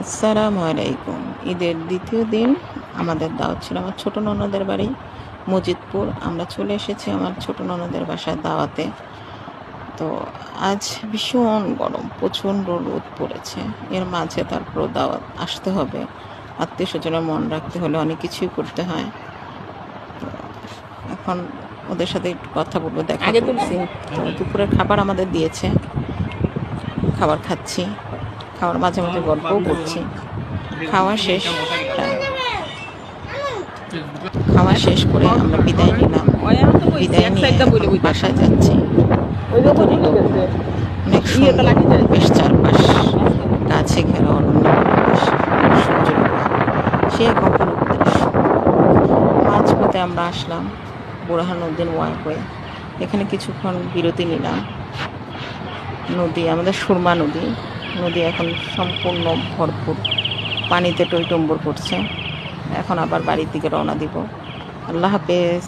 আসসালামু আলাইকুম। ঈদের দ্বিতীয় দিন আমাদের দাওয়াত ছিল আমার ছোটো ননদের বাড়ি মজিদপুর। আমরা চলে এসেছি আমার ছোটো ননদের বাসায় দাওয়াতে। তো আজ ভীষণ গরম, প্রচণ্ড রোদ পড়েছে। এর মাঝে তারপরও দাওয়াত আসতে হবে, আত্মীয় স্বজনের মন রাখতে হলে অনেক কিছুই করতে হয়। তো এখন ওদের সাথে একটু কথা বলবো, দেখা করছি। তো দুপুরের খাবার আমাদের দিয়েছে, খাবার খাচ্ছি, খাওয়ার মাঝে মাঝে গল্পও করছি। খাওয়া শেষ প্রায়। খাওয়া শেষ করে আমরা বিদায় নিলাম। বিদায় নিয়ে এখন বাসায় যাচ্ছি। ভিতরে অনেক সুন্দর বেশ, চারপাশ গাছে ঘেরা অরণ্য পরিবেশ, সূর্যের আলো, সে এক অপরূপ দৃশ্য। মাঝপথে আমরা আসলাম বুরহানুদ্দিন ওয়াকওয়ে। এখানে কিছুক্ষণ বিরতি নিলাম। নদী আমাদের সুরমা নদী। নদী এখন সম্পূর্ণ ভরপুর, পানিতে টইটম্বর করছে। এখন আবার বাড়ির দিকে রওনা দিব। আল্লাহ হাফেজ।